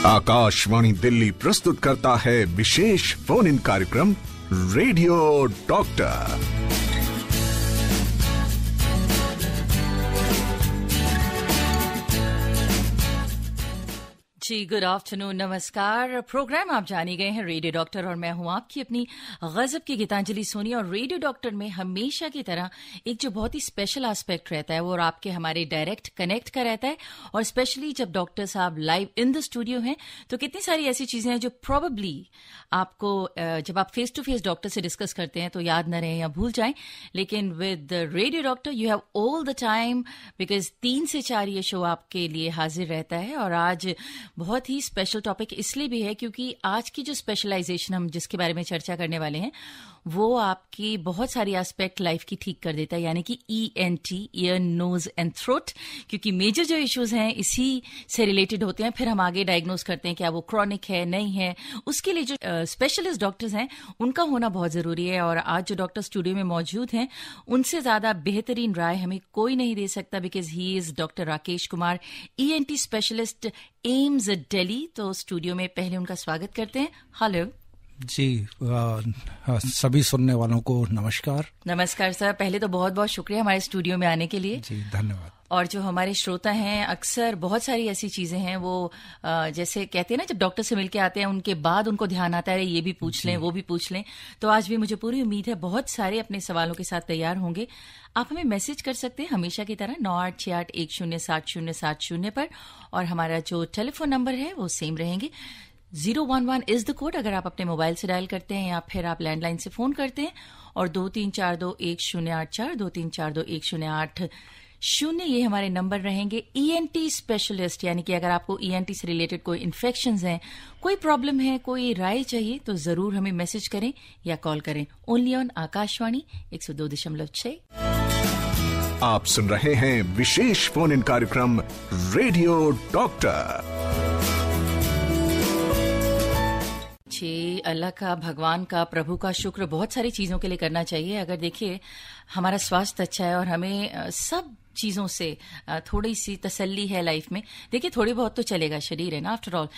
आकाशवाणी दिल्ली प्रस्तुत करता है विशेष फोन इन कार्यक्रम रेडियो डॉक्टर। जी, गुड आफ्टरनून, नमस्कार। प्रोग्राम आप जाने गए हैं रेडियो डॉक्टर और मैं हूं आपकी अपनी गजब की गीतांजलि सोनी। और रेडियो डॉक्टर में हमेशा की तरह एक जो बहुत ही स्पेशल एस्पेक्ट रहता है वो और आपके हमारे डायरेक्ट कनेक्ट का रहता है। और स्पेशली जब डॉक्टर साहब लाइव इन द स्टूडियो हैं तो कितनी सारी ऐसी चीजें हैं जो प्रोबेबली आपको जब आप फेस टू फेस डॉक्टर से डिस्कस करते हैं तो याद न रहे या भूल जाएं, लेकिन with radio doctor you have all the time, because 3 से 4 ये शो आपके लिए हाजिर रहता है। और आज बहुत ही स्पेशल टॉपिक इसलिए भी है क्योंकि आज की जो स्पेशलाइजेशन हम जिसके बारे में चर्चा करने वाले हैं वो आपकी बहुत सारी एस्पेक्ट लाइफ की ठीक कर देता है, यानी कि ENT, ear nose and throat, क्योंकि मेजर जो इश्यूज हैं इसी से रिलेटेड होते हैं। फिर हम आगे डायग्नोज करते हैं क्या वो क्रॉनिक है नहीं है। उसके लिए जो स्पेशलिस्ट डॉक्टर्स हैं उनका होना बहुत जरूरी है। और आज जो डॉक्टर स्टूडियो में मौजूद हैं उनसे ज्यादा बेहतरीन राय हमें कोई नहीं दे सकता, because he is doctor Rakesh Kumar, ENT specialist, AIIMS Delhi. तो स्टूडियो में पहले उनका स्वागत करते हैं। हेलो जी, सभी सुनने वालों को नमस्कार। नमस्कार सर, पहले तो बहुत बहुत शुक्रिया हमारे स्टूडियो में आने के लिए। जी, धन्यवाद। और जो हमारे श्रोता हैं अक्सर बहुत सारी ऐसी चीजें हैं वो जैसे कहते हैं ना, जब डॉक्टर से मिलके आते हैं उनके बाद उनको ध्यान आता है ये भी पूछ लें वो भी पूछ लें। तो आज भी मुझे पूरी उम्मीद है बहुत सारे अपने सवालों के साथ तैयार होंगे। आप हमें मैसेज कर सकते हैं हमेशा की तरह 9868107070 पर, और हमारा जो टेलीफोन नंबर है वो सेम रहेंगे। 011 इज द कोड अगर आप अपने मोबाइल से डायल करते हैं या फिर आप लैंडलाइन से फोन करते हैं। और 23421084 23421080 ये हमारे नंबर रहेंगे। ENT स्पेशलिस्ट, यानी कि अगर आपको ENT से रिलेटेड कोई इन्फेक्शंस हैं, कोई प्रॉब्लम है, कोई राय चाहिए तो जरूर हमें मैसेज करें या कॉल करें। Only on Akashvani 102.6। आप सुन रहे हैं विशेष फोन इन कार्यक्रम रेडियो डॉक्टर। अल्लाह का, भगवान का, प्रभु का शुक्र बहुत सारी चीजों के लिए करना चाहिए। अगर देखिए हमारा स्वास्थ्य अच्छा है और हमें सब चीजों से थोड़ी सी तसल्ली है लाइफ में। देखिए थोड़ी बहुत तो चलेगा, शरीर है ना आफ्टर ऑल।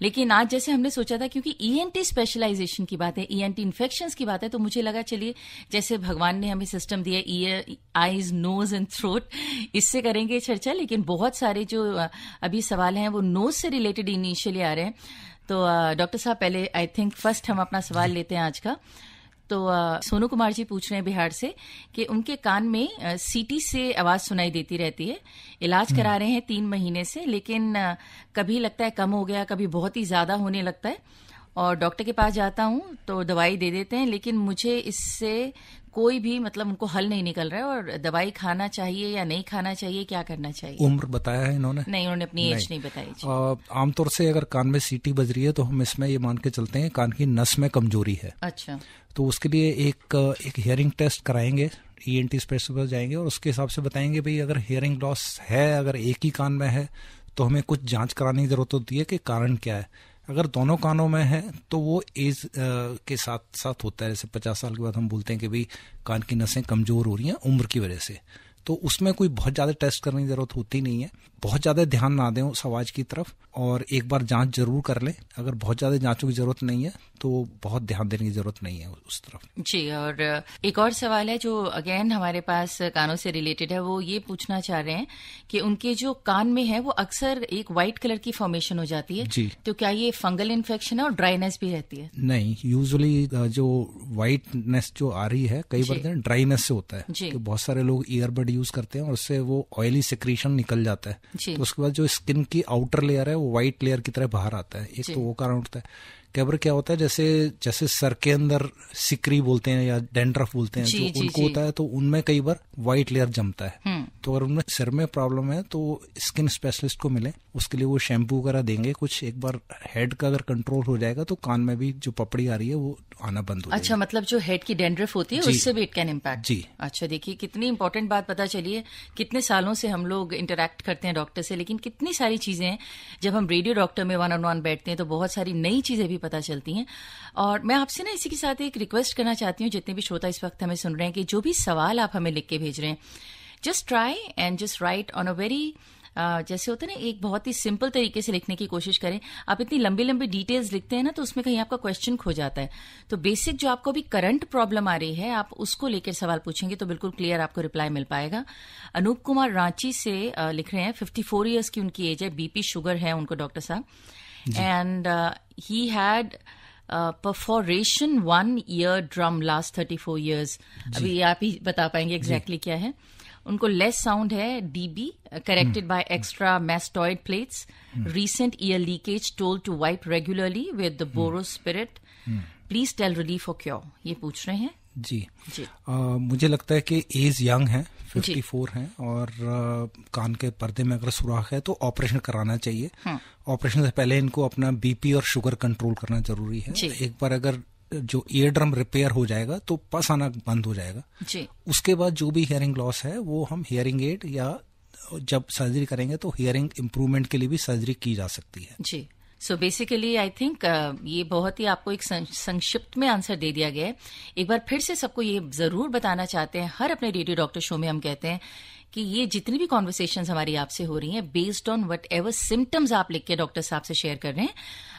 लेकिन आज जैसे हमने सोचा था क्योंकि ENT स्पेशलाइजेशन की बात है, ENT इन्फेक्शंस की बात है, तो मुझे लगा चलिए जैसे भगवान ने हमें सिस्टम दिया ear, eyes, nose and throat, इससे करेंगे चर्चा। लेकिन बहुत सारे जो अभी सवाल हैं वो नोज से रिलेटेड इनिशियली आ रहे हैं। तो डॉक्टर साहब पहले आई थिंक फर्स्ट हम अपना सवाल लेते हैं आज का। तो सोनू कुमार जी पूछ रहे हैं बिहार से कि उनके कान में CT से आवाज सुनाई देती रहती है, इलाज करा रहे हैं 3 महीने से, लेकिन कभी लगता है कम हो गया, कभी बहुत ही ज्यादा होने लगता है। और डॉक्टर के पास जाता हूं तो दवाई दे देते हैं, लेकिन मुझे इससे कोई भी मतलब उनको हल नहीं निकल रहा है। और दवाई खाना चाहिए या नहीं खाना चाहिए, क्या करना चाहिए? उम्र बताया है इन्होंने? नहीं, उन्होंने अपनी एज नहीं बताई जी। आमतौर से अगर कान में CT बज रही है तो हम इसमें ये मान के चलते हैं कान की नस में कमजोरी है। अच्छा। तो उसके लिए एक हियरिंग टेस्ट कराएंगे, ENT स्पेशलिस्ट जाएंगे और उसके हिसाब से बताएंगे भाई अगर हियरिंग लॉस है, अगर एक ही कान में है तो हमें कुछ जांच कराने की जरूरत होती है कि कारण क्या है। अगर दोनों कानों में है तो वो एज के साथ साथ होता है। जैसे 50 साल के बाद हम बोलते हैं कि भाई कान की नसें कमजोर हो रही हैं उम्र की वजह से, तो उसमें कोई बहुत ज्यादा टेस्ट करने की जरूरत होती नहीं है। बहुत ज्यादा ध्यान ना दें उस आवाज की तरफ और एक बार जांच जरूर कर लें। अगर बहुत ज्यादा जांचों की जरूरत नहीं है तो बहुत ध्यान देने की जरूरत नहीं है उस तरफ जी। और एक और सवाल है जो अगेन हमारे पास कानों से रिलेटेड है। वो ये पूछना चाह रहे हैं कि उनके जो कान में है वो अक्सर एक व्हाइट कलर की फॉर्मेशन हो जाती है जी। तो क्या ये फंगल इन्फेक्शन है और ड्राइनेस भी रहती है? नहीं, यूजुअली जो व्हाइटनेस जो आ रही है कई बार ड्राइनेस से होता है कि बहुत सारे लोग ईयरबड यूज करते हैं और उससे वो ऑयली सेक्रीशन निकल जाता है। तो उसके बाद जो स्किन की आउटर लेयर है वो व्हाइट लेयर की तरह बाहर आता है। एक तो वो कारण होता है। कई बार क्या होता है जैसे सर के अंदर सिकरी बोलते हैं या डेंड्रफ बोलते हैं जो उनको होता है, तो उनमें कई बार व्हाइट लेयर जमता है। तो अगर उनमें सिर में प्रॉब्लम है तो स्किन स्पेशलिस्ट को मिले, उसके लिए वो शैम्पू वगैरह देंगे कुछ। एक बार हेड का अगर कंट्रोल हो जाएगा तो कान में भी जो पपड़ी आ रही है वो आना बंद हो जाएगी। अच्छा, मतलब जो हेड की डेंड्रफ होती है उससे भी इट कैन इम्पैक्ट जी। अच्छा, देखिए कितनी इंपॉर्टेंट बात पता चली है। कितने सालों से हम लोग इंटरेक्ट करते हैं डॉक्टर से, लेकिन कितनी सारी चीजें हैं जब हम रेडियो डॉक्टर में 1-on-1 बैठते हैं तो बहुत सारी नई चीजें भी पता चलती हैं। और मैं आपसे ना इसी के साथ एक रिक्वेस्ट करना चाहती हूँ, जितने भी श्रोता इस वक्त हमें सुन रहे हैं, कि जो भी सवाल आप हमें लिख के भेज रहे हैं, just try and just right on a very जैसे होता है ना, एक बहुत ही सिंपल तरीके से लिखने की कोशिश करें। आप इतनी लंबी लंबी डिटेल्स लिखते हैं ना, तो उसमें कहीं आपका क्वेश्चन खो जाता है। तो बेसिक जो आपको अभी करंट प्रॉब्लम आ रही है, आप उसको लेकर सवाल पूछेंगे तो बिल्कुल क्लियर आपको रिप्लाई मिल पाएगा। अनूप कुमार रांची से लिख रहे हैं, 54 ईयर्स की उनकी एज है, बीपी शुगर है उनको डॉक्टर साहब, and he had perforation 1 ear drum last 34 years. अभी आप ही बता पाएंगे एग्जैक्टली क्या है। उनको लेस साउंड है, dB, corrected by extra mastoid plates, recent ear leakage, told to wipe regularly with the boro spirit, please tell relief और क्योर, ये पूछ रहे हैं। जी, मुझे लगता है कि एज यंग है, 54 है, और कान के पर्दे में अगर सुराख है तो ऑपरेशन कराना चाहिए। ऑपरेशन से पहले इनको अपना बीपी और शुगर कंट्रोल करना जरूरी है। एक बार अगर जो ईयर ड्रम रिपेयर हो जाएगा तो पस आना बंद हो जाएगा जी। उसके बाद जो भी हियरिंग लॉस है वो हम हियरिंग एड या जब सर्जरी करेंगे तो हियरिंग इम्प्रूवमेंट के लिए भी सर्जरी की जा सकती है जी। सो बेसिकली आई थिंक ये बहुत ही आपको एक संक्षिप्त में आंसर दे दिया गया है। एक बार फिर से सबको ये जरूर बताना चाहते हैं, हर अपने रेडियो डॉक्टर शो में हम कहते हैं कि ये जितनी भी कॉन्वर्सेशंस हमारी आपसे हो रही हैं, based on what ever symptoms आप लिख के डॉक्टर साहब से शेयर कर रहे हैं,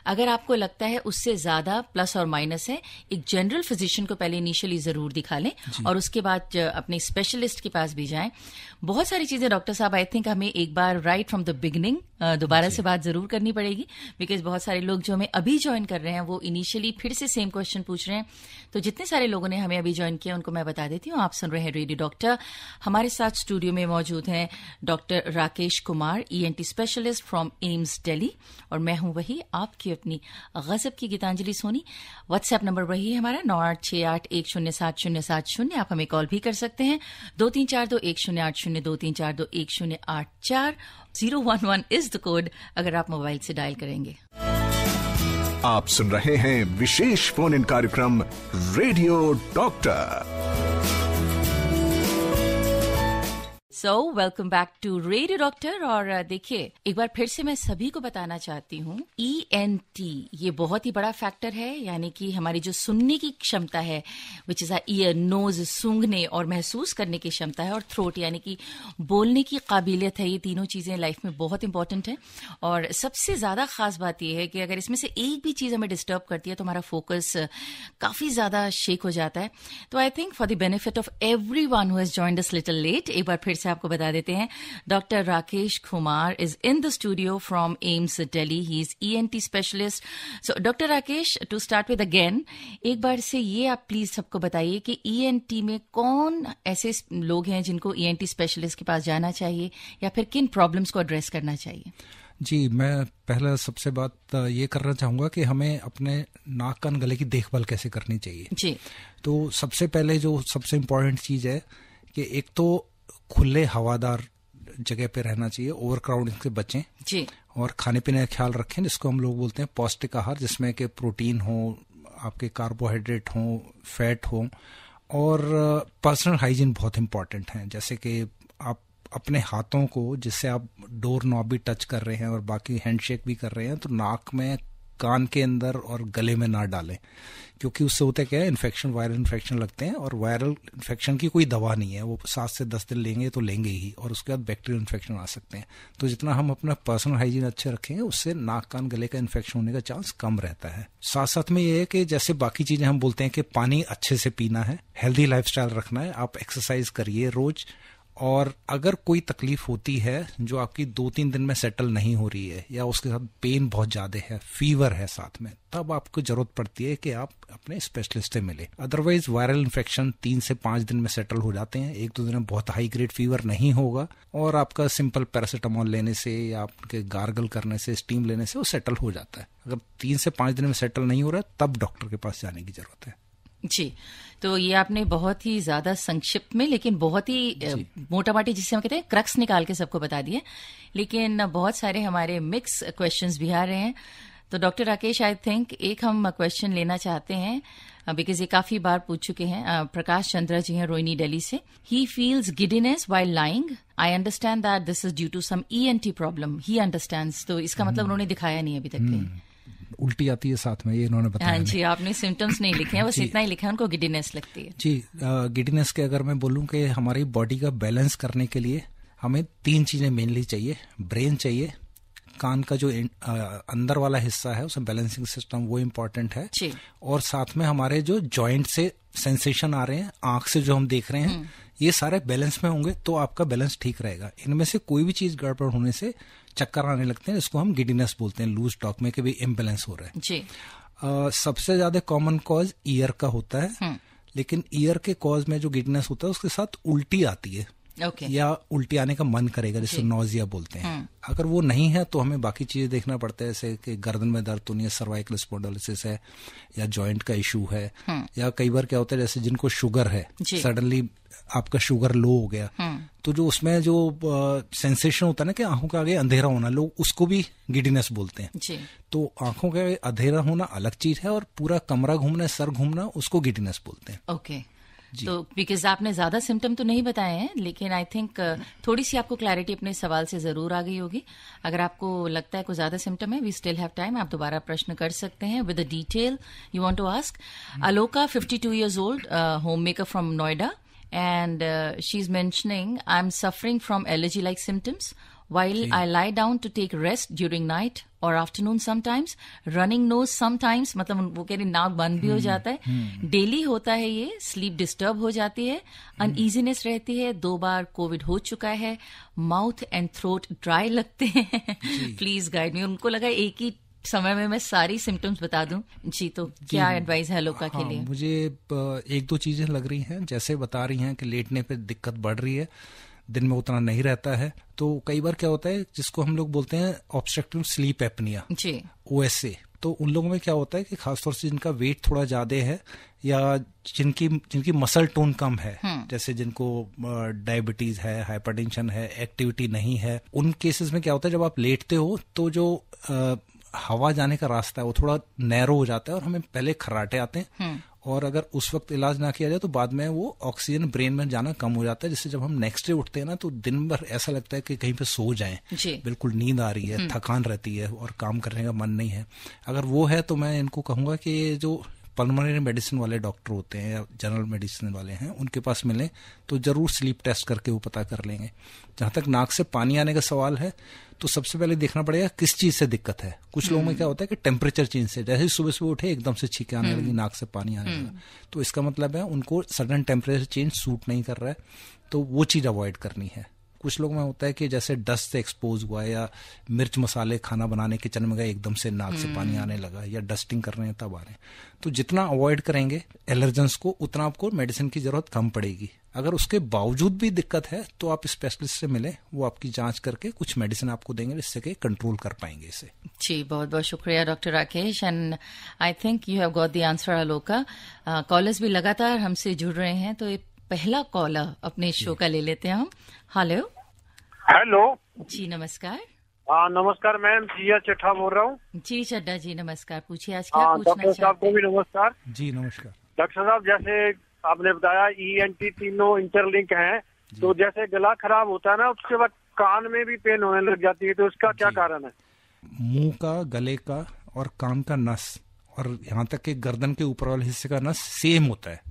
अगर आपको लगता है उससे ज्यादा प्लस और माइनस है, एक जनरल फिजिशियन को पहले इनिशियली जरूर दिखा लें और उसके बाद अपने स्पेशलिस्ट के पास भी जाएं। बहुत सारी चीजें डॉक्टर साहब आई थिंक हमें एक बार राइट फ्रॉम द बिगिनिंग दोबारा से बात जरूर करनी पड़ेगी, बिकॉज बहुत सारे लोग जो हमें अभी ज्वाइन कर रहे हैं वो इनिशियली फिर से सेम क्वेश्चन पूछ रहे हैं। तो जितने सारे लोगों ने हमें अभी ज्वाइन किया उनको मैं बता देती हूँ, आप सुन रहे हैं रेडियो डॉक्टर। हमारे साथ स्टूडियो में मौजूद हैं doctor Rakesh Kumar, ENT specialist from AIIMS Delhi, और मैं हूं वही आपकी अपनी गजब की गीतांजलि सोनी। व्हाट्सएप नंबर वही है हमारा 9868107070। आप हमें कॉल भी कर सकते हैं 23421080, 2342108084। 011 इज द कोड अगर आप मोबाइल से डायल करेंगे। आप सुन रहे हैं विशेष फोन इन कार्यक्रम radio doctor. So welcome back to radio doctor. और देखिए, एक बार फिर से मैं सभी को बताना चाहती हूँ, ENT ये बहुत ही बड़ा फैक्टर है, यानी कि हमारी जो सुनने की क्षमता है, which is a ear, nose, सूंघने और महसूस करने की क्षमता है, और थ्रोट यानी कि बोलने की काबिलियत है। ये तीनों चीजें लाइफ में बहुत इंपॉर्टेंट है। और सबसे ज्यादा खास बात यह है कि अगर इसमें से एक भी चीज हमें डिस्टर्ब करती है तो हमारा फोकस काफी ज्यादा शेक हो जाता है। तो I think for the benefit of everyone who has joined us little late, एक बार फिर से आपको बता देते हैं, doctor Rakesh Kumar is in the studio from AIIMS Delhi. He is ENT specialist. So doctor Rakesh, to start with again, एक बार से ये आप प्लीज सबको बताइए कि ENT में कौन ऐसे लोग हैं जिनको ENT स्पेशलिस्ट के पास जाना चाहिए, या फिर किन प्रॉब्लम्स को एड्रेस करना चाहिए? जी, मैं पहला सबसे बात ये करना चाहूँगा कि हमें अपने नाक कान गले की देखभाल कैसे करनी चाहिए जी। तो सबसे पहले जो सबसे इम्पोर्टेंट चीज़ है कि एक तो खुले हवादार जगह पे रहना चाहिए, ओवर क्राउडिंग से बचें जी, और खाने पीने का ख्याल रखें, जिसको हम लोग बोलते हैं पौष्टिक आहार, जिसमें कि प्रोटीन हो, आपके कार्बोहाइड्रेट हो, फैट हो, और पर्सनल हाइजीन बहुत इंपॉर्टेंट है। जैसे कि आप अपने हाथों को, जिससे आप डोर नॉब भी टच कर रहे हैं और बाकी हैंडशेक भी कर रहे हैं, तो नाक में, कान के अंदर और गले में ना डालें, क्योंकि उससे होता है क्या है, इन्फेक्शन, वायरल इन्फेक्शन लगते हैं, और वायरल इन्फेक्शन की कोई दवा नहीं है, वो 7 से 10 दिन लेंगे तो लेंगे ही, और उसके बाद बैक्टीरियल इन्फेक्शन आ सकते हैं। तो जितना हम अपना पर्सनल हाइजीन अच्छे रखेंगे, उससे नाक कान गले का इन्फेक्शन होने का चांस कम रहता है। साथ साथ में ये है कि जैसे बाकी चीजें हम बोलते हैं कि पानी अच्छे से पीना है, हेल्दी लाइफस्टाइल रखना है, आप एक्सरसाइज करिए रोज, और अगर कोई तकलीफ होती है जो आपकी 2-3 दिन में सेटल नहीं हो रही है, या उसके साथ पेन बहुत ज्यादा है, फीवर है साथ में, तब आपको जरूरत पड़ती है कि आप अपने स्पेशलिस्ट से मिले। अदरवाइज वायरल इन्फेक्शन 3 से 5 दिन में सेटल हो जाते हैं, 1-2 दिन में बहुत हाई ग्रेड फीवर नहीं होगा, और आपका सिंपल पैरासीटामोल लेने से या आपके गार्गल करने से, स्टीम लेने से वो सेटल हो जाता है। अगर 3 से 5 दिन में सेटल नहीं हो रहा है, तब डॉक्टर के पास जाने की जरूरत है जी। तो ये आपने बहुत ही ज्यादा संक्षिप्त में, लेकिन बहुत ही मोटा माटी, जिसे हम कहते हैं क्रक्स, निकाल के सबको बता दिए, लेकिन बहुत सारे हमारे मिक्स क्वेश्चंस भी आ रहे हैं। तो डॉक्टर राकेश, आई थिंक एक हम क्वेश्चन लेना चाहते हैं, बिकॉज ये काफी बार पूछ चुके हैं। प्रकाश चंद्रा जी हैं रोहिणी दिल्ली से। He feels giddiness while lying. I understand that this is due to some ENT problem. He understands, तो इसका मतलब उन्होंने दिखाया नहीं अभी तक कहीं। उल्टी आती है साथ में, ये इन्होंने बताया। हाँ जी, आपने सिम्टम्स नहीं लिखे हैं, बस इतना ही लिखा है, उनको गिडीनेस लगती है। जी, गिडीनेस के अगर मैं बोलूं कि हमारी बॉडी का बैलेंस करने के लिए हमें 3 चीजें मेनली चाहिए। ब्रेन चाहिए, कान का जो अंदर वाला हिस्सा है उसमें बैलेंसिंग सिस्टम वो इम्पोर्टेंट है, और साथ में हमारे जो जॉइंट से सेंसेशन आ रहे हैं, आंख से जो हम देख रहे हैं, ये सारे बैलेंस में होंगे तो आपका बैलेंस ठीक रहेगा। इनमें से कोई भी चीज गड़बड़ होने से चक्कर आने लगते हैं, इसको हम गिडीनेस बोलते हैं लूज टॉक में, कि भाई इम्बैलेंस हो रहा है जी। सबसे ज्यादा कॉमन कॉज ईयर का होता है, लेकिन ईयर के कॉज में जो गिडीनेस होता है उसके साथ उल्टी आती है, या उल्टी आने का मन करेगा, जिसे नोजिया बोलते हैं। अगर वो नहीं है तो हमें बाकी चीजें देखना पड़ता है, जैसे कि गर्दन में दर्द तो नहीं है, सर्वाइकल स्पॉन्डिलोसिस है, या जॉइंट का इशू है, या कई बार क्या होता है जैसे जिनको शुगर है, सडनली आपका शुगर लो हो गया, तो जो उसमें जो सेंसेशन होता है ना कि आंखों के आगे अंधेरा होना, लोग उसको भी गिडीनेस बोलते हैं। तो आंखों के अंधेरा होना अलग चीज है, और पूरा कमरा घूमना, सर घूमना, उसको गिडीनेस बोलते हैं। ओके, तो बिकॉज आपने ज्यादा सिम्टम तो नहीं बताए हैं, लेकिन आई थिंक थोड़ी सी आपको क्लैरिटी अपने सवाल से जरूर आ गई होगी। अगर आपको लगता है कोई ज्यादा सिम्टम है, वी स्टिल हैव टाइम, आप दोबारा प्रश्न कर सकते हैं with the detail you want to ask. Aloka 52 years old, homemaker from Noida, and she's mentioning, I'm suffering from allergy-like symptoms while I lie down to take rest during night or afternoon sometimes, running nose sometimes, मतलब वो कह रही नाक बंद भी हो जाता है, डेली होता है ये, स्लीप डिस्टर्ब हो जाती है, अनईजीनेस रहती है, 2 बार कोविड हो चुका है, माउथ एंड थ्रोट ड्राई लगते हैं, प्लीज गाइड मी। उनको लगा एक ही समय में मैं सारी सिम्टम्स बता दूं जी, तो क्या एडवाइस है लोका के लिए? मुझे 1-2 चीजें लग रही हैं, जैसे बता रही हैं कि लेटने पे दिक्कत बढ़ रही है, दिन में उतना नहीं रहता है, तो कई बार क्या होता है जिसको हम लोग बोलते हैं ऑब्स्ट्रक्टिव स्लीप एपनिया, OSA, तो उन लोगों में क्या होता है कि खासतौर से जिनका वेट थोड़ा ज्यादा है, या जिनकी मसल टोन कम है, जैसे जिनको डायबिटीज है, हाइपरटेंशन है, एक्टिविटी नहीं है, उन केसेस में क्या होता है जब आप लेटते हो तो जो हवा जाने का रास्ता है वो थोड़ा नैरो हो जाता है, और हमें पहले खर्राटे आते हैं, और अगर उस वक्त इलाज ना किया जाए तो बाद में वो ऑक्सीजन ब्रेन में जाना कम हो जाता है, जिससे जब हम नेक्स्ट डे उठते हैं ना तो दिन भर ऐसा लगता है कि कहीं पे सो जाएं, बिल्कुल नींद आ रही है, थकान रहती है और काम करने का मन नहीं है। अगर वो है तो मैं इनको कहूंगा कि जो पल्मोनरी मेडिसिन वाले डॉक्टर होते हैं या जनरल मेडिसिन वाले हैं उनके पास मिलें तो जरूर स्लीप टेस्ट करके वो पता कर लेंगे। जहां तक नाक से पानी आने का सवाल है तो सबसे पहले देखना पड़ेगा किस चीज से दिक्कत है। कुछ लोगों में क्या होता है कि टेम्परेचर चेंज से, जैसे ही सुबह सुबह उठे एकदम से छींके आने लगी, नाक से पानी आने लगा, तो इसका मतलब है उनको सडन टेम्परेचर चेंज सूट नहीं कर रहा है, तो वो चीज अवॉइड करनी है। कुछ लोगों में होता है कि जैसे डस्ट से एक्सपोज हुआ या मिर्च मसाले खाना बनाने किचन में गए एकदम से नाक से पानी आने लगा, या डस्टिंग कर रहे हैं तब आ रहे हैं, तो जितना अवॉइड करेंगे एलर्जेंस को उतना आपको मेडिसिन की जरूरत कम पड़ेगी। अगर उसके बावजूद भी दिक्कत है तो आप स्पेशलिस्ट से मिले, वो आपकी जांच करके कुछ मेडिसिन आपको देंगे जिससे कि कंट्रोल कर पाएंगे इसे। जी बहुत बहुत शुक्रिया doctor Rakesh, and I think you have got the answer Aloka. Callers भी लगातार हमसे जुड़ रहे हैं, तो पहला कॉलर अपने शो का ले लेते हैं हम। हेलो हेलो जी नमस्कार। हाँ नमस्कार मैम, जिया चट्टा बोल रहा हूँ। जी चड्डा जी नमस्कार, पूछिए आज क्या पूछना चाहते हैं? डॉक्टर साहब को भी नमस्कार। जी नमस्कार। डॉक्टर साहब जैसे आपने बताया ENT तीनों इंटरलिंक हैं, तो जैसे गला खराब होता है ना उसके बाद कान में भी पेन होने लग जाती है, तो इसका क्या कारण है? मुंह का, गले का और कान का नस और यहाँ तक कि गर्दन के ऊपर वाले हिस्से का नस सेम होता है।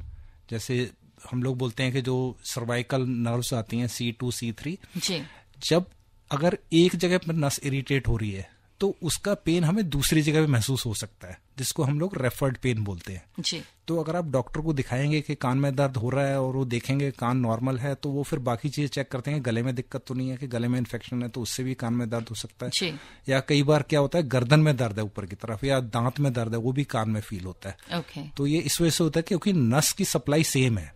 जैसे हम लोग बोलते हैं कि जो सर्वाइकल नर्व्स आती हैं C2 C3 जी, जब अगर एक जगह पर नस इरिटेट हो रही है तो उसका पेन हमें दूसरी जगह पे महसूस हो सकता है, जिसको हम लोग रेफर्ड पेन बोलते हैं जी। तो अगर आप डॉक्टर को दिखाएंगे कि कान में दर्द हो रहा है और वो देखेंगे कान नॉर्मल है, तो वो फिर बाकी चीज चेक करते हैं, गले में दिक्कत तो नहीं है, कि गले में इन्फेक्शन है तो उससे भी कान में दर्द हो सकता है जी। या कई बार क्या होता है गर्दन में दर्द है ऊपर की तरफ, या दांत में दर्द है, वो भी कान में फील होता है। तो ये इस वजह से होता है क्योंकि नस की सप्लाई सेम है।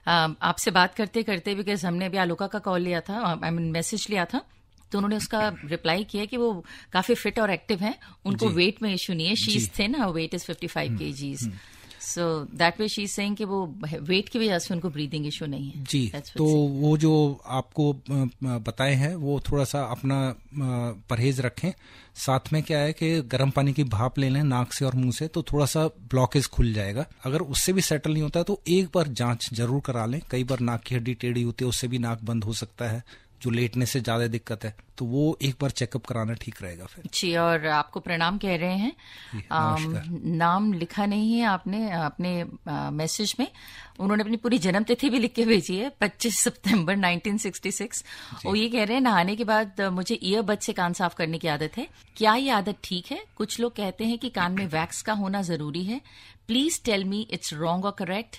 आपसे बात करते करते बिकॉज हमने अभी आलोका का कॉल लिया था, आई मीन मैसेज लिया था, तो उन्होंने उसका रिप्लाई किया कि वो काफी फिट और एक्टिव हैं, उनको वेट में इश्यू नहीं है, she is thin, her weight is 55 kgs, so that way she is saying कि वो वेट की वजह से उनको ब्रीदिंग इश्यू नहीं है जी। तो वो जो आपको बताए हैं वो थोड़ा सा अपना परहेज रखें, साथ में क्या है कि गर्म पानी की भाप ले लें नाक से और मुंह से, तो थोड़ा सा ब्लॉकेज खुल जाएगा। अगर उससे भी सेटल नहीं होता है तो एक बार जांच जरूर करा लें। कई बार नाक की हड्डी टेढ़ी होती है, उससे भी नाक बंद हो सकता है, जो लेटने से ज्यादा दिक्कत है, तो वो एक बार चेकअप कराना ठीक रहेगा फिर। जी, और आपको प्रणाम कह रहे हैं। नाम लिखा नहीं है आपने अपने मैसेज में, उन्होंने अपनी पूरी जन्म तिथि भी लिख के भेजी है, 25 सितंबर 1966। वो ये कह रहे हैं, नहाने के बाद मुझे ईयरबड से कान साफ करने की आदत है, क्या ये आदत ठीक है? कुछ लोग कहते हैं कि कान में वैक्स का होना जरूरी है, please tell me it's wrong और correct,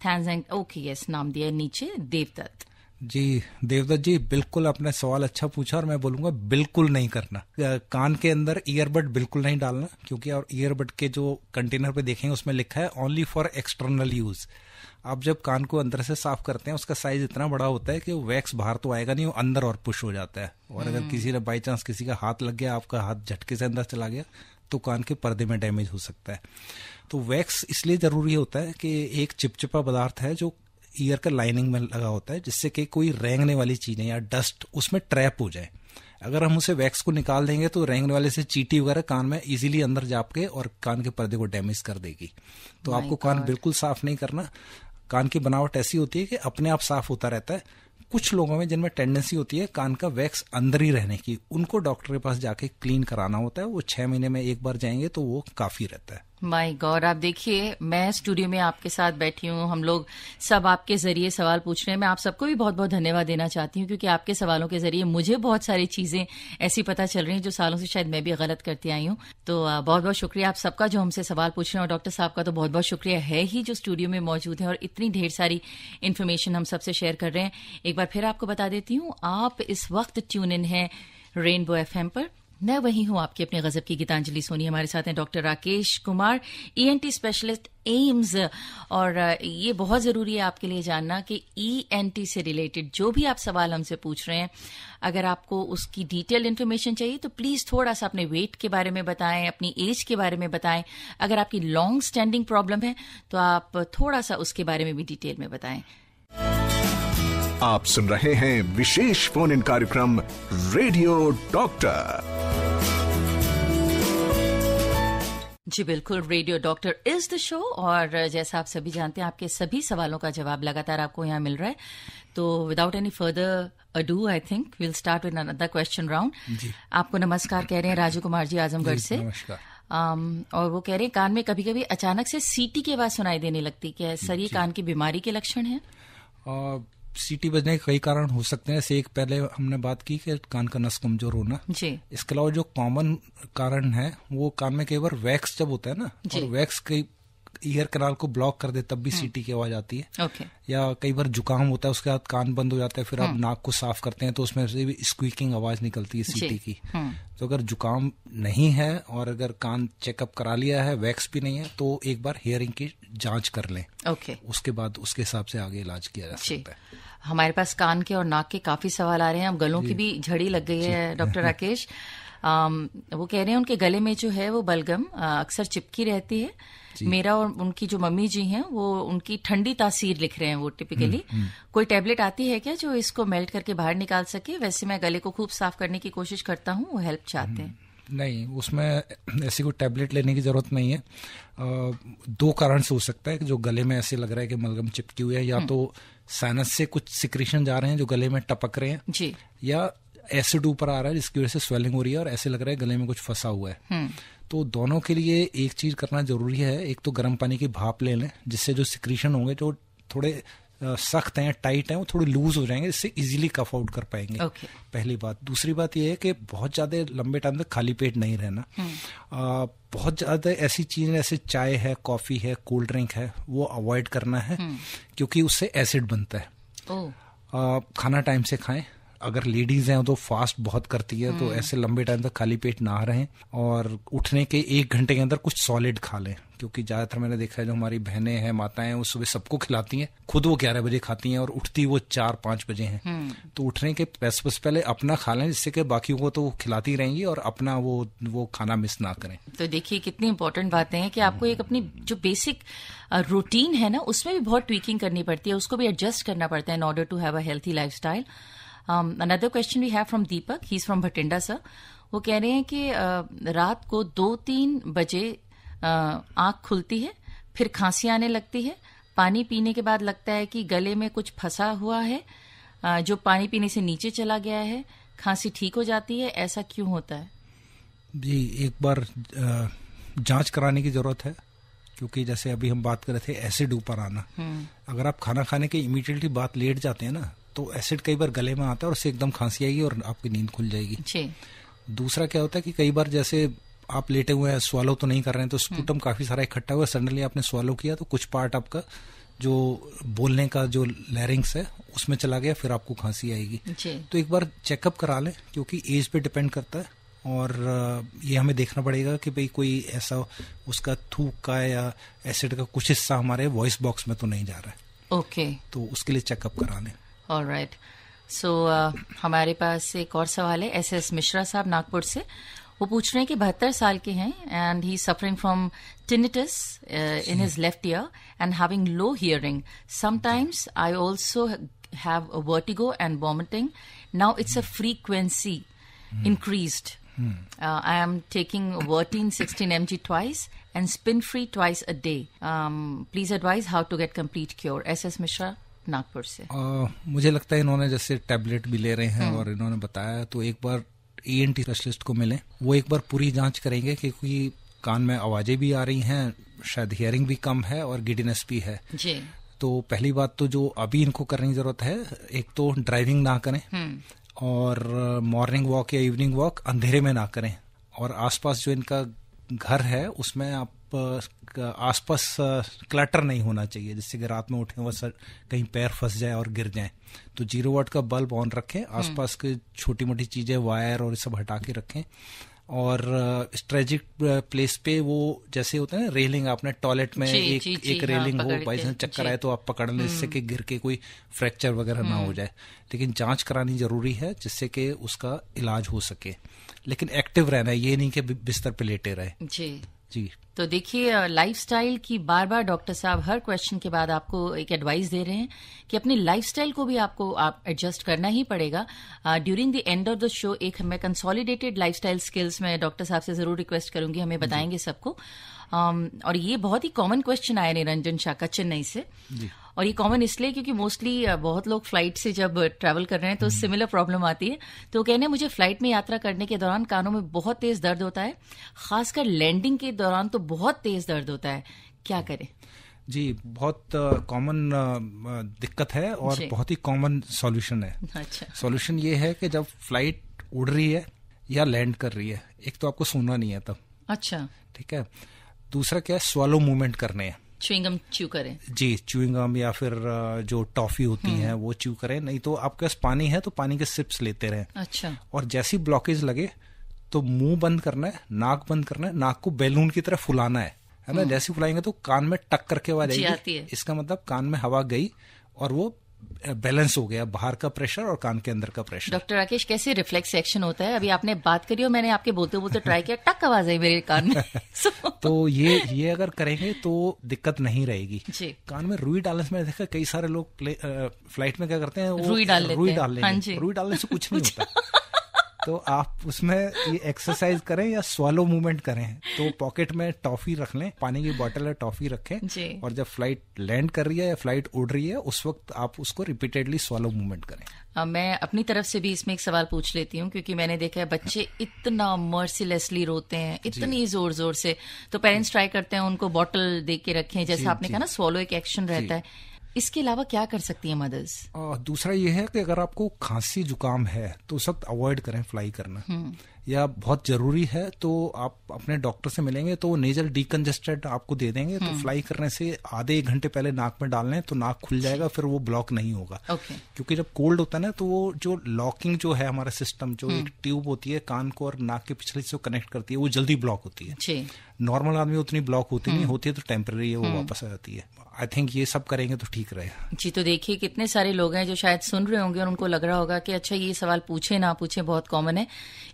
thanks and okay yes, नाम दिया नीचे देवदत्त। जी देवदत्त जी, बिल्कुल आपने सवाल अच्छा पूछा और मैं बोलूंगा बिल्कुल नहीं करना। कान के अंदर ईयरबड बिल्कुल नहीं डालना, क्योंकि और ईयरबड के जो कंटेनर पे देखेंगे उसमें लिखा है ओनली फॉर एक्सटर्नल यूज। आप जब कान को अंदर से साफ करते हैं उसका साइज इतना बड़ा होता है कि वो वैक्स बाहर तो आएगा नहीं, वो अंदर और पुश हो जाता है, और अगर किसी ने बाई चांस किसी का हाथ लग गया, आपका हाथ झटके से अंदर चला गया, तो कान के पर्दे में डैमेज हो सकता है। तो वैक्स इसलिए जरूरी होता है कि एक चिपचिपा पदार्थ है जो ईयर का लाइनिंग में लगा होता है, जिससे कि कोई रेंगने वाली चीजें या डस्ट उसमें ट्रैप हो जाए। अगर हम उसे वैक्स को निकाल देंगे तो रेंगने वाले से चींटी वगैरह कान में इजीली अंदर जाके और कान के पर्दे को डैमेज कर देगी। तो आपको कान बिल्कुल साफ नहीं करना। कान की बनावट ऐसी होती है कि अपने आप साफ होता रहता है। कुछ लोगों में जिनमें टेंडेंसी होती है कान का वैक्स अंदर ही रहने की, उनको डॉक्टर के पास जाके क्लीन कराना होता है। वो 6 महीने में एक बार जाएंगे तो वो काफी रहता है। माय गॉड, आप देखिए, मैं स्टूडियो में आपके साथ बैठी हूँ, हम लोग सब आपके जरिए सवाल पूछ रहे हैं। मैं आप सबको भी बहुत बहुत धन्यवाद देना चाहती हूँ, क्योंकि आपके सवालों के जरिए मुझे बहुत सारी चीजें ऐसी पता चल रही हैं जो सालों से शायद मैं भी गलत करती आई हूँ। तो बहुत बहुत शुक्रिया आप सबका जो हमसे सवाल पूछ रहे हैं, और डॉक्टर साहब का तो बहुत बहुत शुक्रिया है ही जो स्टूडियो में मौजूद है और इतनी ढेर सारी इन्फॉर्मेशन हम सबसे शेयर कर रहे हैं। एक बार फिर आपको बता देती हूँ, आप इस वक्त ट्यून इन है रेनबो एफएम पर। मैं वही हूँ आपकी अपने गजब की गीतांजलि सोनी। हमारे साथ हैं doctor Rakesh Kumar, ENT specialist AIIMS. और ये बहुत जरूरी है आपके लिए जानना कि ENT से रिलेटेड जो भी आप सवाल हमसे पूछ रहे हैं, अगर आपको उसकी डिटेल इन्फॉर्मेशन चाहिए तो प्लीज थोड़ा सा अपने वेट के बारे में बताएं, अपनी एज के बारे में बताएं। अगर आपकी लॉन्ग स्टैंडिंग प्रॉब्लम है तो आप थोड़ा सा उसके बारे में भी डिटेल में बताएं। आप सुन रहे हैं विशेष फोन इन कार्यक्रम रेडियो डॉक्टर। जी बिल्कुल, radio doctor is the show, और जैसा आप सभी जानते हैं आपके सभी सवालों का जवाब लगातार आपको यहाँ मिल रहा है। तो without any further ado, I think we'll start with another question round. आपको नमस्कार कह रहे हैं राजू कुमार जी आजमगढ़ से। नमस्कार। और वो कह रहे हैं कान में कभी कभी अचानक से सीटी की आवाज सुनाई देने लगती, क्या सर ये कान की बीमारी के लक्षण है? सीटी बजने के कई कारण हो सकते हैं। जैसे एक पहले हमने बात की कि कान का नस कमजोर होना जी। इसके अलावा जो कॉमन कारण है वो कान में कई बार वैक्स जब होता है ना, और वैक्स कई ईयर कैनाल को ब्लॉक कर दे तब भी सीटी की आवाज आती है। ओके। या कई बार जुकाम होता है, उसके बाद कान बंद हो जाता है, फिर आप नाक को साफ करते हैं तो उसमें से भी स्क्वीकिंग आवाज निकलती है सीटी की। तो अगर जुकाम नहीं है और अगर कान चेकअप करा लिया है, वैक्स भी नहीं है, तो एक बार हियरिंग की जांच कर लें। ओके। उसके बाद उसके हिसाब से आगे इलाज किया जा सकता है। हमारे पास कान के और नाक के काफी सवाल आ रहे हैं। अब गलों की भी झड़ी लग गई है डॉक्टर राकेश। वो कह रहे हैं उनके गले में जो है वो बलगम अक्सर चिपकी रहती है। मेरा और उनकी जो मम्मी जी हैं वो उनकी ठंडी तासीर लिख रहे हैं वो टिपिकली। कोई टैबलेट आती है क्या जो इसको मेल्ट करके बाहर निकाल सके? वैसे मैं गले को खूब साफ करने की कोशिश करता हूँ, वो हेल्प चाहते हैं। नहीं, उसमें ऐसी कोई टैबलेट लेने की जरूरत नहीं है। 2 कारण से हो सकता है कि जो गले में ऐसे लग रहा है कि बलगम चिपकी हुई है, या तो साइनस से कुछ सिक्रीशन जा रहे हैं जो गले में टपक रहे हैं जी, या एसिड ऊपर आ रहा है जिसकी वजह से स्वेलिंग हो रही है और ऐसे लग रहा है गले में कुछ फंसा हुआ है। तो दोनों के लिए एक चीज करना जरूरी है। एक तो गर्म पानी की भाप ले लें, जिससे जो सिक्रीशन होंगे जो थोड़े सख्त हैं, टाइट हैं, वो थोड़े लूज हो जाएंगे, जिससे इजीली कफ आउट कर पाएंगे। पहली बात। दूसरी बात ये है कि बहुत ज्यादा लंबे टाइम तक खाली पेट नहीं रहना। बहुत ज्यादा ऐसी चीजें जैसे चाय है, कॉफी है, कोल्ड ड्रिंक है, वो अवॉइड करना है, क्योंकि उससे एसिड बनता है। खाना टाइम से खाएं। अगर लेडीज हैं तो फास्ट बहुत करती है, तो ऐसे लंबे टाइम तक खाली पेट ना रहें, और उठने के 1 घंटे के अंदर कुछ सॉलिड खा लें। क्योंकि ज्यादातर मैंने देखा है जो हमारी बहनें हैं, माताएं हैं, वो सुबह सबको खिलाती हैं, खुद वो 11 बजे खाती हैं और उठती वो 4-5 बजे हैं। तो उठने के पहले अपना खा लें, जिससे कि बाकियों को तो वो खिलाती रहेंगी और अपना वो खाना मिस ना करें। तो देखिए कितनी इंपॉर्टेंट बातें हैं कि आपको एक अपनी जो बेसिक रूटीन है ना, उसमें भी बहुत ट्वीकिंग करनी पड़ती है, उसको भी एडजस्ट करना पड़ता है in order to have a healthy lifestyle. Another question we have from Deepak. He's from Bhatinda, sir. वो कह रहे हैं कि रात को 2-3 बजे आंख खुलती है, फिर खांसी आने लगती है, पानी पीने के बाद लगता है कि गले में कुछ फंसा हुआ है, जो पानी पीने से नीचे चला गया है, खांसी ठीक हो जाती है, ऐसा क्यों होता है? जी, एक बार जांच कराने की जरूरत है, क्योंकि जैसे अभी हम बात कर रहे थे एसिड ऊपर आना, अगर आप खाना खाने के इमीडिएटली बाद लेट जाते हैं ना, तो एसिड कई बार गले में आता है और उससे एकदम खांसी आएगी और आपकी नींद खुल जाएगी। दूसरा क्या होता है कि कई बार जैसे आप लेटे हुए हैं, स्वालो तो नहीं कर रहे हैं, तो स्पूटम काफी सारा इकट्ठा हुआ, सडनली आपने स्वालो किया तो कुछ पार्ट आपका जो बोलने का जो लैरिंग्स है उसमें चला गया, फिर आपको खांसी आएगी। तो एक बार चेकअप करा लें, क्योंकि एज पे डिपेंड करता है, और ये हमें देखना पड़ेगा कि भाई कोई ऐसा उसका थूक का या एसिड का कुछ हिस्सा हमारे वॉइस बॉक्स में तो नहीं जा रहा है। ओके, तो उसके लिए चेकअप करा लें। ऑलराइट। सो हमारे पास एक और सवाल है SS मिश्रा साहब नागपुर से। वो पूछ रहे हैं कि 72 साल के हैं and he suffering from tinnitus in his left ear and having low hearing. Sometimes I also have vertigo and vomiting. Now it's a frequency increased. I am taking Vertine 16 mg twice and Spin-Free twice a day. Please advise how to get complete cure. SS Mishra Nagpur से। मुझे लगता है इन्होंने जैसे tablet भी ले रहे हैं और इन्होंने बताया, तो एक बार ENT स्पेशलिस्ट को मिलें, वो एक बार पूरी जांच करेंगे, क्योंकि कान में आवाजें भी आ रही हैं, शायद हियरिंग भी कम है और गिडीनेस भी है जी। तो पहली बात तो जो अभी इनको करने की जरूरत है, एक तो ड्राइविंग ना करें और मॉर्निंग वॉक या इवनिंग वॉक अंधेरे में ना करें, और आसपास जो इनका घर है उसमें आप आसपास क्लटर नहीं होना चाहिए, जिससे कि रात में उठे वो कहीं पैर फंस जाए और गिर जाए। तो 0 वाट का बल्ब ऑन रखें, आसपास के छोटी मोटी चीजें वायर और सब हटा के रखें, और स्ट्रेजिक प्लेस पे वो जैसे होता है ना रेलिंग, आपने टॉयलेट में एक रेलिंग हो, बाई चांस चक्कर आए तो आप पकड़ लें, जिससे कि गिर के कोई फ्रैक्चर वगैरह ना हो जाए। लेकिन जांच करानी जरूरी है जिससे कि उसका इलाज हो सके, लेकिन एक्टिव रहना है, ये नहीं कि बिस्तर पे लेटे रहे। जी। तो देखिए, लाइफस्टाइल की बार बार डॉक्टर साहब हर क्वेश्चन के बाद आपको एक एडवाइस दे रहे हैं कि अपनी लाइफस्टाइल को भी आपको एडजस्ट करना ही पड़ेगा। During the end of the show एक मैं कंसोलिडेटेड लाइफस्टाइल स्किल्स में डॉक्टर साहब से जरूर रिक्वेस्ट करूंगी, हमें बताएंगे सबको। और ये बहुत ही कॉमन क्वेश्चन आया निरंजन शाह का चेन्नई से, और ये कॉमन इसलिए क्योंकि मोस्टली बहुत लोग फ्लाइट से जब ट्रैवल कर रहे हैं तो सिमिलर प्रॉब्लम आती है। तो कहने हैं मुझे फ्लाइट में यात्रा करने के दौरान कानों में बहुत तेज दर्द होता है, खासकर लैंडिंग के दौरान तो बहुत तेज दर्द होता है, क्या करें? जी, बहुत कॉमन दिक्कत है और बहुत ही कॉमन सॉल्यूशन है। अच्छा। सॉल्यूशन ये है कि जब फ्लाइट उड़ रही है या लैंड कर रही है, एक तो आपको सोना नहीं है तब। अच्छा। ठीक है। दूसरा क्या है, स्वॉलो मूवमेंट करने हैं, च्युइंगम च्यू करें। जी, च्युइंगम या फिर जो टॉफी होती है वो च्यू करें, नहीं तो आपके पास पानी है तो पानी के सिप्स लेते रहें। अच्छा। और जैसी ब्लॉकेज लगे तो मुंह बंद करना है, नाक बंद करना है, नाक को बैलून की तरह फुलाना है ना। जैसे फुलाएंगे तो कान में टक करके आवाज आएगी, इसका मतलब कान में हवा गई और वो बैलेंस हो गया, बाहर का प्रेशर और कान के अंदर का प्रेशर। डॉक्टर राकेश, कैसे रिफ्लेक्स एक्शन होता है? अभी आपने बात करी और मैंने आपके बोलते बोलते ट्राई किया, टक आवाज आई मेरे कान में। तो ये अगर करेंगे तो दिक्कत नहीं रहेगी। कान में रुई डालने से मैंने देखा कई सारे लोग फ्लाइट में क्या करते हैं, वो रुई डाल लेते हैं। रुई डालने से कुछ नहीं होता। तो आप उसमें ये एक्सरसाइज करें या स्वॉलो मूवमेंट करें, तो पॉकेट में टॉफी रख लें, पानी की बोतल या टॉफी रखें, और जब फ्लाइट लैंड कर रही है या फ्लाइट उड़ रही है उस वक्त आप उसको रिपीटेडली स्वॉलो मूवमेंट करें। मैं अपनी तरफ से भी इसमें एक सवाल पूछ लेती हूँ, क्योंकि मैंने देखा है बच्चे इतना मर्सीलेसली रोते हैं, इतनी जोर जोर से, तो पेरेंट्स ट्राई करते हैं उनको बॉटल दे के रखें, जैसे आपने कहा ना स्वॉलो एक एक्शन रहता है। इसके अलावा क्या कर सकती है मदर्स? दूसरा ये है कि अगर आपको खांसी जुकाम है तो उस वक्त अवॉइड करें फ्लाई करना, या बहुत जरूरी है तो आप अपने डॉक्टर से मिलेंगे तो नेजल डीकंजेस्टेड आपको दे देंगे। तो फ्लाई करने से आधे 1 घंटे पहले नाक में डाल लें तो नाक खुल जाएगा, फिर वो ब्लॉक नहीं होगा। क्योंकि जब कोल्ड होता है ना तो वो जो लॉकिंग जो है हमारा सिस्टम, जो एक ट्यूब होती है कान को और नाक के पिछले से कनेक्ट करती है, वो जल्दी ब्लॉक होती है। नॉर्मल आदमी उतनी ब्लॉक होती नहीं, होती है तो टेम्पररी है, वो वापस आ जाती है। आई थिंक ये सब करेंगे तो ठीक रहेगा। जी, तो देखिए कितने सारे लोग हैं जो शायद सुन रहे होंगे और उनको लग रहा होगा कि अच्छा ये सवाल पूछे ना पूछे, बहुत कॉमन है,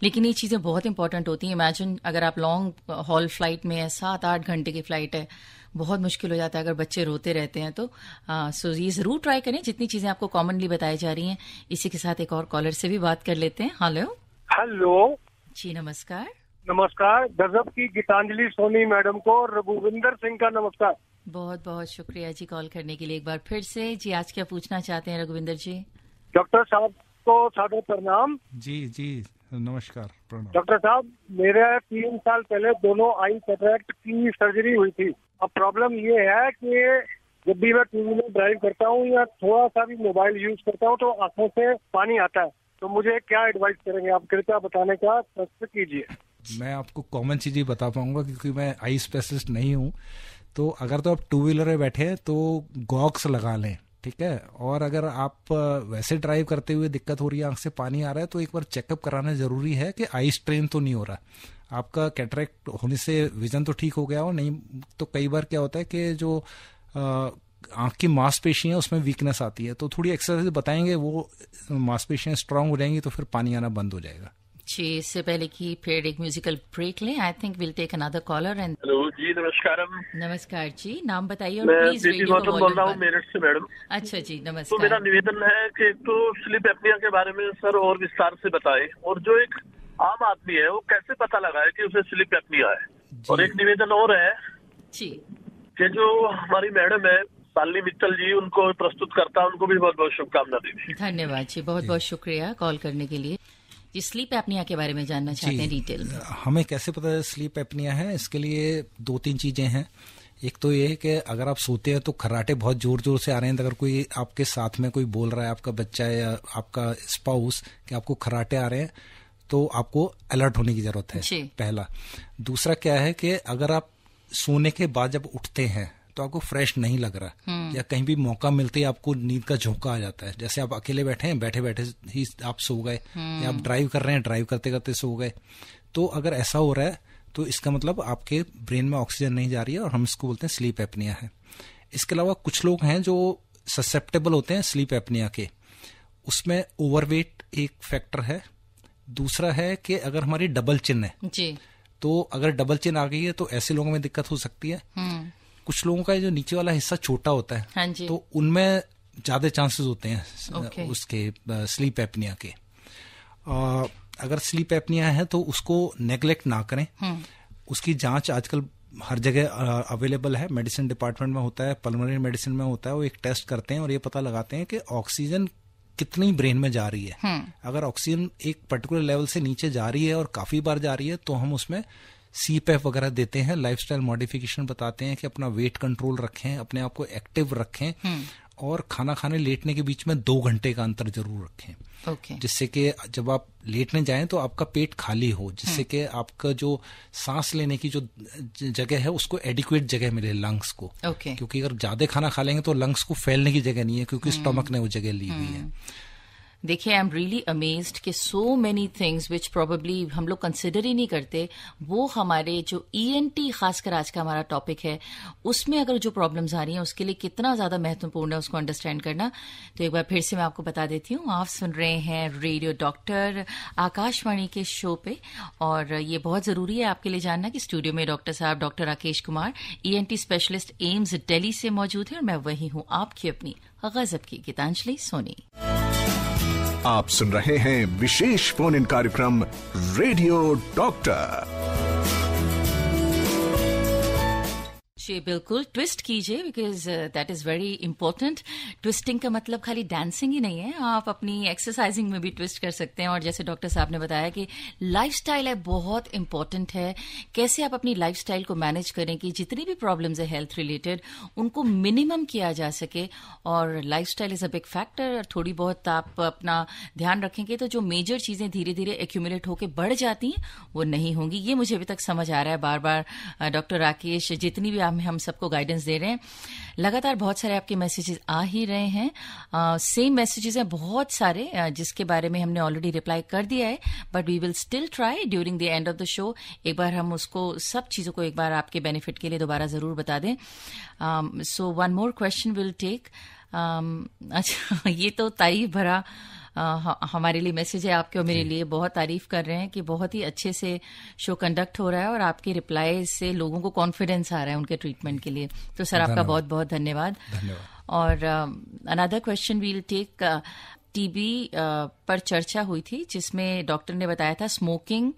लेकिन ये चीजें बहुत इंपॉर्टेंट होती हैं। इमेजिन अगर आप लॉन्ग हॉल फ्लाइट में है, 7-8 घंटे की फ्लाइट है, बहुत मुश्किल हो जाता है अगर बच्चे रोते रहते हैं। तो सो ये जरूर ट्राई करें जितनी चीजें आपको कॉमनली बताई जा रही हैं। इसी के साथ एक और कॉलर से भी बात कर लेते हैं। हेलो जी, नमस्कार। नमस्कार। गजब की गीतांजलि सोनी मैडम को और रघुविंदर सिंह का नमस्कार। बहुत बहुत शुक्रिया जी कॉल करने के लिए एक बार फिर से। जी, आज क्या पूछना चाहते हैं रघुविंदर जी? डॉक्टर साहब को सादर प्रणाम। जी जी नमस्कार, प्रणाम। डॉक्टर साहब, मेरे 3 साल पहले दोनों आई कैटरैक्ट की सर्जरी हुई थी। अब प्रॉब्लम ये है कि जब भी मैं 2 व्हीलर ड्राइव करता हूँ या थोड़ा सा भी मोबाइल यूज करता हूँ तो आंखों से पानी आता है। तो मुझे क्या एडवाइस करेंगे आप, कृपया बताने का प्रयास कीजिए। मैं आपको कॉमन चीज ही बता पाऊंगा क्योंकि मैं आई स्पेशलिस्ट नहीं हूँ। तो अगर तो आप 2 व्हीलर में बैठे हैं तो गॉगल्स लगा लें, ठीक है। और अगर आप वैसे ड्राइव करते हुए दिक्कत हो रही है, आंख से पानी आ रहा है, तो एक बार चेकअप कराना जरूरी है कि आई स्ट्रेन तो नहीं हो रहा। आपका कैटरैक्ट होने से विजन तो ठीक हो गया हो, नहीं तो कई बार क्या होता है कि जो आंख की मांसपेशियां उसमें वीकनेस आती है। तो थोड़ी एक्सरसाइज बताएंगे, वो मांसपेशियां स्ट्रांग हो जाएंगी तो फिर पानी आना बंद हो जाएगा। जी, इससे पहले कि फिर एक म्यूजिकल ब्रेक लें, I think will take another caller. And hello जी, नमस्कारम। नमस्कार जी, नाम बताइए और मैं प्लीज रेडियो का वॉल्यूम बोल रहा हूँ मेरठ से मैडम। अच्छा जी, नमस्कार। तो मेरा निवेदन है कि एक तो स्लीप एपनिया के बारे में सर और विस्तार से बताएं, और जो एक आम आदमी है वो कैसे पता लगाए कि उसे स्लीप एपनिया है। और एक निवेदन और है जी कि जो हमारी मैडम है शालिनी मित्तल जी, उनको प्रस्तुत करता, उनको भी बहुत बहुत शुभकामना दीजिए। धन्यवाद जी, बहुत बहुत शुक्रिया कॉल करने के लिए। जी, स्लीप एपनिया के बारे में जानना चाहते हैं डिटेल में। हमें कैसे पता है स्लीप एपनिया है? इसके लिए 2-3 चीजें हैं। एक तो ये है कि अगर आप सोते हैं तो खर्राटे बहुत जोर जोर से आ रहे हैं, तो अगर कोई आपके साथ में कोई बोल रहा है, आपका बच्चा है या आपका स्पाउस, कि आपको खर्राटे आ रहे हैं, तो आपको अलर्ट होने की जरूरत है, पहला। दूसरा क्या है कि अगर आप सोने के बाद जब उठते हैं तो आपको फ्रेश नहीं लग रहा, या कहीं भी मौका मिलते ही आपको नींद का झोंका आ जाता है, जैसे आप अकेले बैठे हैं, बैठे बैठे ही आप सो गए, या आप ड्राइव कर रहे हैं, ड्राइव करते करते सो गए। तो अगर ऐसा हो रहा है तो इसका मतलब आपके ब्रेन में ऑक्सीजन नहीं जा रही है, और हम इसको बोलते हैं स्लीप एपनिया है। इसके अलावा कुछ लोग हैं जो ससेप्टेबल होते हैं स्लीप एपनिया के, उसमें ओवरवेट एक फैक्टर है। दूसरा है कि अगर हमारी डबल चिन है जी, तो अगर डबल चिन आ गई है तो ऐसे लोगों में दिक्कत हो सकती है। कुछ लोगों का जो नीचे वाला हिस्सा छोटा होता है, हाँ जी, तो उनमें ज्यादा चांसेस होते हैं उसके स्लीप एपनिया के। अगर स्लीप एपनिया है तो उसको नेग्लेक्ट ना करें। उसकी जांच आजकल हर जगह अवेलेबल है, मेडिसिन डिपार्टमेंट में होता है, पल्मोनरी मेडिसिन में होता है। वो एक टेस्ट करते हैं और ये पता लगाते हैं कि ऑक्सीजन कितनी ब्रेन में जा रही है। अगर ऑक्सीजन एक पर्टिकुलर लेवल से नीचे जा रही है और काफी बार जा रही है तो हम उसमें CPAP वगैरह देते हैं, लाइफस्टाइल मॉडिफिकेशन बताते हैं कि अपना वेट कंट्रोल रखें, अपने आप को एक्टिव रखें, और खाना खाने लेटने के बीच में 2 घंटे का अंतर जरूर रखें, जिससे कि जब आप लेटने जाएं तो आपका पेट खाली हो, जिससे कि आपका जो सांस लेने की जो जगह है उसको एडिक्वेट जगह मिले लंग्स को। क्योंकि अगर ज्यादा खाना खा लेंगे तो लंग्स को फैलने की जगह नहीं है, क्योंकि स्टमक ने वो जगह ली हुई है। देखिए, आई एम रियली अमेज्ड कि so many things which probably हम लोग कंसिडर ही नहीं करते, वो हमारे जो ENT खासकर आज का हमारा टॉपिक है, उसमें अगर जो प्रॉब्लम्स आ रही हैं उसके लिए कितना ज्यादा महत्वपूर्ण है उसको अंडरस्टैंड करना। तो एक बार फिर से मैं आपको बता देती हूँ, आप सुन रहे हैं रेडियो डॉक्टर आकाशवाणी के शो पे, और ये बहुत जरूरी है आपके लिए जानना कि स्टूडियो में डॉक्टर साहब doctor Rakesh Kumar ENT specialist AIIMS Delhi से मौजूद है, और मैं वही हूँ आपकी अपनी गजब की गीतांजलि सोनी। आप सुन रहे हैं विशेष फोन इन कार्यक्रम रेडियो डॉक्टर। जी बिल्कुल, ट्विस्ट कीजिए, because that is very important. Twisting का मतलब खाली डांसिंग ही नहीं है, आप अपनी एक्सरसाइजिंग में भी ट्विस्ट कर सकते हैं। और जैसे डॉक्टर साहब ने बताया कि लाइफस्टाइल है बहुत इंपॉर्टेंट है, कैसे आप अपनी लाइफस्टाइल को मैनेज करें कि जितनी भी प्रॉब्लम्स है हेल्थ रिलेटेड उनको मिनिमम किया जा सके। और lifestyle is a big factor, थोड़ी बहुत आप अपना ध्यान रखेंगे तो जो मेजर चीजें धीरे धीरे एक्यूमुलेट होकर बढ़ जाती हैं वो नहीं होंगी। ये मुझे अभी तक समझ आ रहा है, बार बार डॉक्टर राकेश जितनी भी हम सबको गाइडेंस दे रहे हैं, लगातार बहुत सारे आपके मैसेजेस आ ही रहे हैं। सेम मैसेजेस हैं बहुत सारे, जिसके बारे में हमने ऑलरेडी रिप्लाई कर दिया है, but we will still try during the end of the show. एक बार हम उसको सब चीजों को एक बार आपके बेनिफिट के लिए दोबारा जरूर बता दें। So one more question will take. अच्छा, ये तो तारीफ भरा हमारे लिए मैसेज है आपके और मेरे लिए। बहुत तारीफ कर रहे हैं कि बहुत ही अच्छे से शो कंडक्ट हो रहा है और आपके रिप्लाई से लोगों को कॉन्फिडेंस आ रहा है उनके ट्रीटमेंट के लिए। तो सर आपका बहुत बहुत धन्यवाद। और another question we'll take. TB पर चर्चा हुई थी जिसमें डॉक्टर ने बताया था स्मोकिंग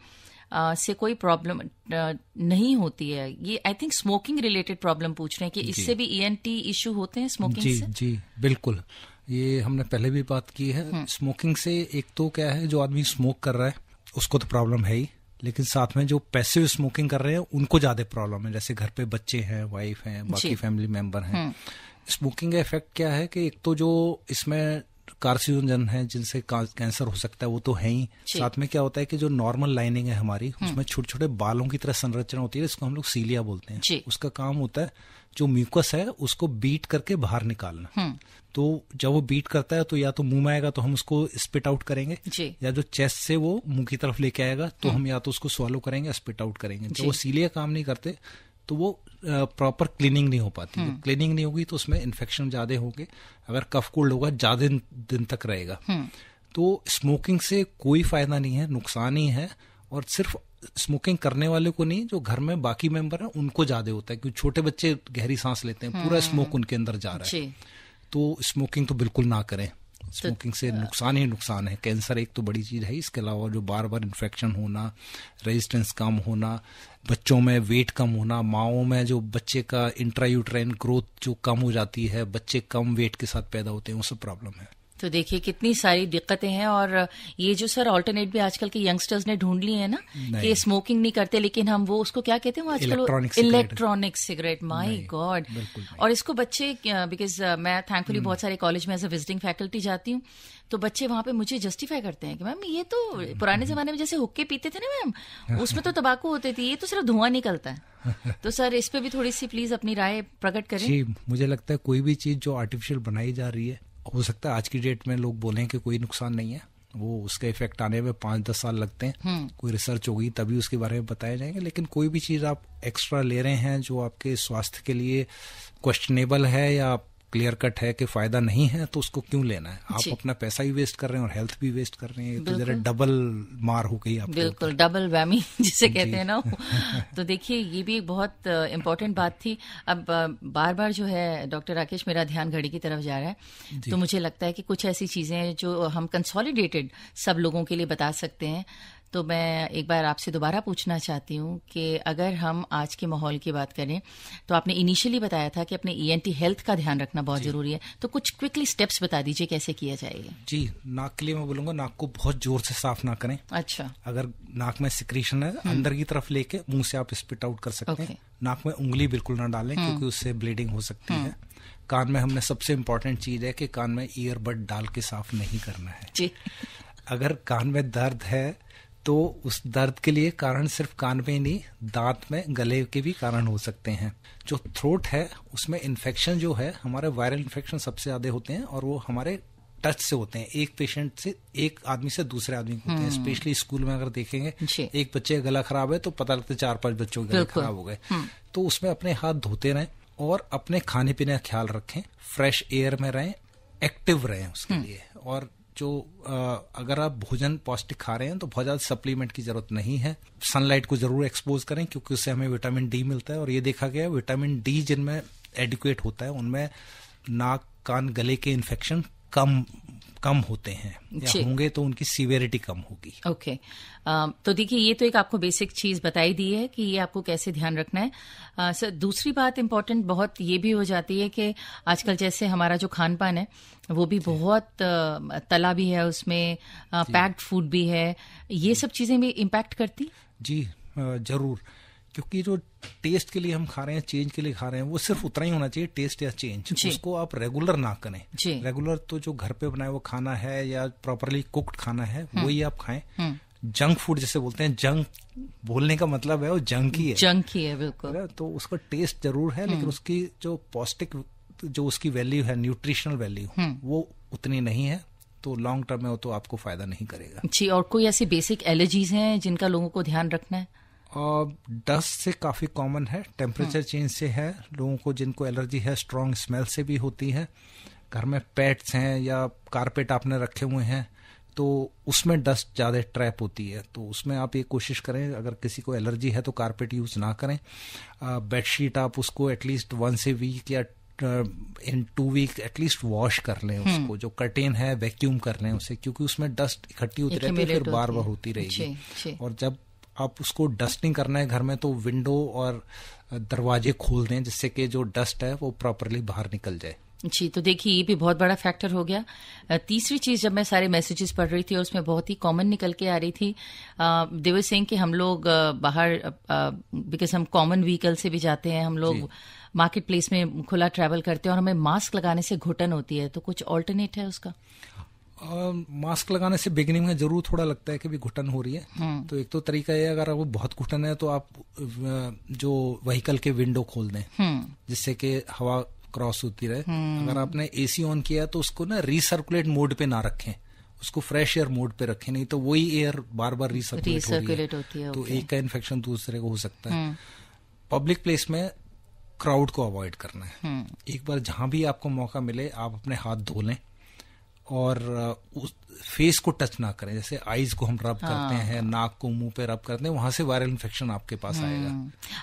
से कोई प्रॉब्लम नहीं होती है। ये I think smoking related problem पूछ रहे हैं कि इससे भी ENT इश्यू होते हैं स्मोकिंग से। जी बिल्कुल। ये हमने पहले भी बात की है। स्मोकिंग से एक तो क्या है, जो आदमी स्मोक कर रहा है उसको तो प्रॉब्लम है ही, लेकिन साथ में जो पैसिव स्मोकिंग कर रहे हैं उनको ज्यादा प्रॉब्लम है। जैसे घर पे बच्चे हैं, वाइफ हैं, बाकी फैमिली मेंबर हैं। स्मोकिंग का इफेक्ट क्या है कि एक तो जो इसमें कार्सिनोजन है जिनसे कैंसर हो सकता है वो तो है ही, साथ में क्या होता है कि जो नॉर्मल लाइनिंग है हमारी उसमें छोटे छोटे बालों की तरह संरचना होती है, इसको हम लोग सीलिया बोलते हैं। उसका काम होता है जो म्यूकस है उसको बीट करके बाहर निकालना। तो जब वो बीट करता है तो या तो मुंह में आएगा तो हम उसको स्पिट आउट करेंगे, या जो चेस्ट से वो मुंह की तरफ लेके आएगा तो हम या तो उसको स्वॉलो करेंगे या स्पिट आउट करेंगे। जब वो सीलिया काम नहीं करते तो वो प्रॉपर क्लीनिंग नहीं हो पाती। क्लीनिंग नहीं होगी तो उसमें इन्फेक्शन ज्यादा होंगे, अगर कफ कोल्ड होगा ज्यादा दिन तक रहेगा। तो स्मोकिंग से कोई फायदा नहीं है, नुकसान ही है। और सिर्फ स्मोकिंग करने वाले को नहीं, जो घर में बाकी मेंबर हैं उनको ज्यादा होता है, क्योंकि छोटे बच्चे गहरी सांस लेते हैं, पूरा स्मोक उनके अंदर जा रहा है। तो स्मोकिंग तो बिल्कुल ना करें। स्मोकिंग से नुकसान ही नुकसान है। कैंसर एक तो बड़ी चीज है, इसके अलावा जो बार बार इन्फेक्शन होना, रेजिस्टेंस कम होना, बच्चों में वेट कम होना, माओं में जो बच्चे का इंट्रायूट्राइन ग्रोथ जो कम हो जाती है, बच्चे कम वेट के साथ पैदा होते हैं, वो सब प्रॉब्लम है। तो देखिए कितनी सारी दिक्कतें हैं। और ये जो सर अल्टरनेट भी आजकल के यंगस्टर्स ने ढूंढ लिए है ना, कि स्मोकिंग नहीं करते लेकिन हम वो उसको क्या कहते हैं आजकल, इलेक्ट्रॉनिक सिगरेट। My God. और इसको बच्चे, बिकॉज मैं थैंकफुली बहुत सारे कॉलेज में एज अ विजिटिंग फैकल्टी जाती हूँ, तो बच्चे वहां पे मुझे जस्टिफाई करते हैं कि मैम ये तो पुराने जमाने में जैसे हुक्के पीते थे ना मैम, उसमें तो तंबाकू होती थी, ये तो सिर्फ धुआं निकलता है। तो सर इस पे भी थोड़ी सी प्लीज अपनी राय प्रकट करें। जी, मुझे लगता है कोई भी चीज जो आर्टिफिशियल बनाई जा रही है, हो सकता है आज की डेट में लोग बोलें कि कोई नुकसान नहीं है, वो उसका इफेक्ट आने में 5-10 साल लगते हैं, कोई रिसर्च होगी तभी उसके बारे में बताए जाएंगे। लेकिन कोई भी चीज आप एक्स्ट्रा ले रहे हैं जो आपके स्वास्थ्य के लिए क्वेश्चनेबल है या क्लियर कट है कि फायदा नहीं है, तो उसको क्यों लेना है? आप अपना पैसा भी वेस्ट कर रहे हैं और हेल्थ भी वेस्ट कर रहे हैं, तो जरा डबल मार हो गई आपको। बिल्कुल, डबल वैमी जिसे कहते हैं ना। तो देखिए ये भी एक बहुत इम्पोर्टेंट बात थी। अब बार बार जो है डॉक्टर राकेश, मेरा ध्यान घड़ी की तरफ जा रहा है, तो मुझे लगता है कि कुछ ऐसी चीजें हैं जो हम कंसोलिडेटेड सब लोगों के लिए बता सकते हैं। तो मैं एक बार आपसे दोबारा पूछना चाहती हूँ कि अगर हम आज के माहौल की बात करें, तो आपने इनिशियली बताया था कि अपने ENT हेल्थ का ध्यान रखना बहुत जरूरी है, तो कुछ क्विकली स्टेप्स बता दीजिए कैसे किया जाएगा। जी, नाक के लिए मैं बोलूंगा नाक को बहुत जोर से साफ ना करें। अच्छा। अगर नाक में सिक्रीशन है अंदर की तरफ लेके मुंह से आप स्पिट आउट कर सकते हैं। नाक में उंगली बिल्कुल ना डालें क्योंकि उससे ब्लीडिंग हो सकती है। कान में हमने सबसे इम्पोर्टेंट चीज है कि कान में ईयरबड डाल के साफ नहीं करना है जी। अगर कान में दर्द है तो उस दर्द के लिए कारण सिर्फ कान में ही नहीं, दांत में, गले के भी कारण हो सकते हैं। जो थ्रोट है उसमें इन्फेक्शन जो है, हमारे वायरल इन्फेक्शन सबसे ज्यादा होते हैं और वो हमारे टच से होते हैं, एक पेशेंट से, एक आदमी से दूसरे आदमी को होते हैं। स्पेशली स्कूल में अगर देखेंगे एक बच्चे का गला खराब है तो पता लगता है 4-5 बच्चों के गले खराब हो गए। तो उसमें अपने हाथ धोते रहें और अपने खाने पीने का ख्याल रखें, फ्रेश एयर में रहें, एक्टिव रहें उसके लिए। और जो अगर आप भोजन पौष्टिक खा रहे हैं तो बहुत ज्यादा सप्लीमेंट की जरूरत नहीं है। सनलाइट को जरूर एक्सपोज करें क्योंकि उससे हमें विटामिन डी मिलता है, और ये देखा गया है विटामिन डी जिनमें एडिक्वेट होता है उनमें नाक, कान, गले के इन्फेक्शन कम होते हैं, या होंगे तो उनकी सीवियरिटी कम होगी। ओके। तो देखिए ये तो एक आपको बेसिक चीज बताई दी है कि ये आपको कैसे ध्यान रखना है। सर दूसरी बात इम्पोर्टेंट बहुत ये भी हो जाती है कि आजकल जैसे हमारा जो खान पान है वो भी बहुत तला भी है, उसमें पैक्ड फूड भी है, ये सब चीजें भी इम्पैक्ट करती? जी जरूर, क्योंकि जो टेस्ट के लिए हम खा रहे हैं, चेंज के लिए खा रहे हैं, वो सिर्फ उतना ही होना चाहिए, टेस्ट या चेंज। उसको आप रेगुलर ना करें। रेगुलर तो जो घर पे बनाया वो खाना है या प्रॉपरली कुक्ड खाना है वही आप खाएं। जंक फूड जिसे बोलते हैं, जंक बोलने का मतलब है वो जंक ही है, जंक ही है बिल्कुल। तो उसका टेस्ट जरूर है लेकिन उसकी जो पौष्टिक, जो उसकी वैल्यू है, न्यूट्रिशनल वैल्यू, वो उतनी नहीं है, तो लॉन्ग टर्म में वो तो आपको फायदा नहीं करेगा। जी, और कोई ऐसी बेसिक एलर्जीज हैं जिनका लोगों को ध्यान रखना है? डस्ट से काफी कॉमन है, टेम्परेचर चेंज से है, लोगों को जिनको एलर्जी है स्ट्रॉन्ग स्मेल से भी होती है। घर में पेट्स हैं या कारपेट आपने रखे हुए हैं तो उसमें डस्ट ज्यादा ट्रैप होती है, तो उसमें आप ये कोशिश करें, अगर किसी को एलर्जी है तो कारपेट यूज ना करें। बेडशीट आप उसको एटलीस्ट वंस ए वीक या इन 2 वीक एटलीस्ट वॉश कर लें उसको। जो कर्टेन है वैक्यूम कर लें उसे, क्योंकि उसमें डस्ट इकट्ठी होती रहती है, फिर बार बार होती रहेगी। और जब आप उसको डस्टिंग करना है घर में तो विंडो और दरवाजे खोल दें जिससे कि जो डस्ट है वो प्रॉपरली बाहर निकल जाए। जी, तो देखिए ये भी बहुत बड़ा फैक्टर हो गया। तीसरी चीज, जब मैं सारे मैसेजेस पढ़ रही थी और उसमें बहुत ही कॉमन निकल के आ रही थी, दे वर सेइंग कि हम लोग बाहर, बिकॉज हम कॉमन व्हीकल से भी जाते हैं, हम लोग मार्केट प्लेस में खुला ट्रैवल करते हैं और हमें मास्क लगाने से घुटन होती है, तो कुछ ऑल्टरनेट है उसका? मास्क लगाने से बिगिनिंग में जरूर थोड़ा लगता है कि भी घुटन हो रही है, तो एक तो तरीका है, अगर वो बहुत घुटन है तो आप जो व्हीकल के विंडो खोल दें जिससे कि हवा क्रॉस होती रहे। अगर आपने एसी ऑन किया तो उसको ना रीसर्कुलेट मोड पे ना रखें, उसको फ्रेश एयर मोड पे रखें, नहीं तो वही एयर बार बार रीसर्कुलेट होती है, तो एक का इन्फेक्शन दूसरे को हो सकता है। पब्लिक प्लेस में क्राउड को अवॉइड करना है। एक बार जहां भी आपको मौका मिले आप अपने हाथ धो लें और उस फेस को टच ना करें। जैसे आईज को हम रब करते हैं, नाक को मुंह पे रब करते हैं, वहां से वायरल इन्फेक्शन आपके पास आएगा।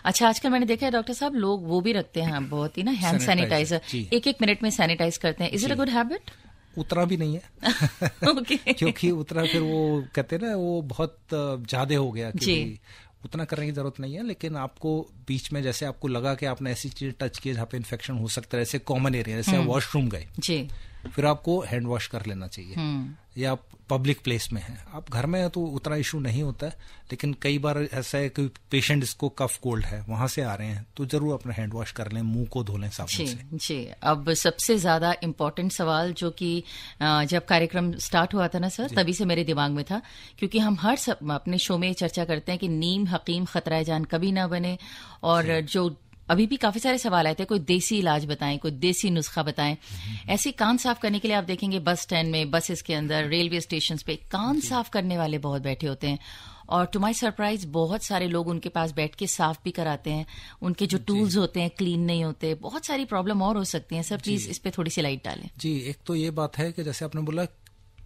अच्छा, आजकल मैंने देखा है डॉक्टर साहब, लोग वो भी रखते हैं बहुत ही ना, हैंड सैनिटाइजर, एक मिनट में सैनिटाइज करते हैं। Is it a good habit? उतना भी नहीं है क्योंकि उतना फिर वो कहते हैं ना, वो बहुत ज्यादा हो गया कि उतना करने की जरूरत नहीं है। लेकिन आपको बीच में जैसे आपको लगा कि आपने ऐसी चीज टच की जहाँ पे इन्फेक्शन हो सकता है, जैसे कॉमन एरिया, जैसे आप वॉशरूम गए जी, फिर आपको हैंड वॉश कर लेना चाहिए। या आप पब्लिक प्लेस में हैं, आप घर में हैं तो उतना इशू नहीं होता है, लेकिन कई बार ऐसा है कि पेशेंट इसको कफ कोल्ड है, वहां से आ रहे हैं, तो जरूर अपना हैंड वॉश कर लें, मुंह को धो लें साबुन से। जी, अब सबसे ज्यादा इम्पोर्टेंट सवाल जो कि जब कार्यक्रम स्टार्ट हुआ था ना सर, तभी से मेरे दिमाग में था, क्योंकि हम अपने शो में चर्चा करते हैं कि नीम हकीम खतरा जान कभी ना बने, और जो अभी भी काफी सारे सवाल आए थे, कोई देसी इलाज बताएं, कोई देसी नुस्खा बताएं। ऐसे कान साफ करने के लिए आप देखेंगे बस स्टैंड में, बसेस के अंदर, रेलवे स्टेशन पे कान साफ करने वाले बहुत बैठे होते हैं, और टू माई सरप्राइज बहुत सारे लोग उनके पास बैठ के साफ भी कराते हैं। उनके जो टूल्स होते हैं क्लीन नहीं होते, बहुत सारी प्रॉब्लम और हो सकती हैं। सर प्लीज इस पे थोड़ी सी लाइट डालें। जी, एक तो ये बात है कि जैसे आपने बोला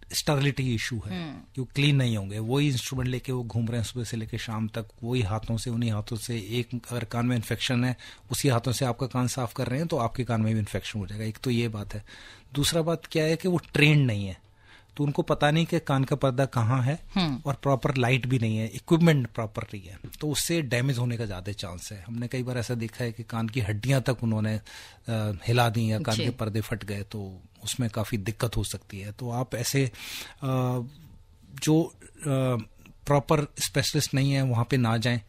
स्टरलिटी इशू है कि वो क्लीन नहीं होंगे, वही इंस्ट्रूमेंट लेके वो घूम रहे हैं सुबह से लेके शाम तक, वही हाथों से, उन्हीं हाथों से, एक अगर कान में इन्फेक्शन है उसी हाथों से आपका कान साफ कर रहे हैं तो आपके कान में भी इन्फेक्शन हो जाएगा। एक तो ये बात है। दूसरा बात क्या है कि वो ट्रेंड नहीं है, तो उनको पता नहीं कि कान का पर्दा कहाँ है, और प्रॉपर लाइट भी नहीं है, इक्विपमेंट प्रॉपर नहीं है, तो उससे डैमेज होने का ज्यादा चांस है। हमने कई बार ऐसा देखा है कि कान की हड्डियां तक उन्होंने हिला दी या कान के पर्दे फट गए, तो उसमें काफी दिक्कत हो सकती है। तो आप ऐसे जो प्रॉपर स्पेशलिस्ट नहीं है वहां पे ना जाएं,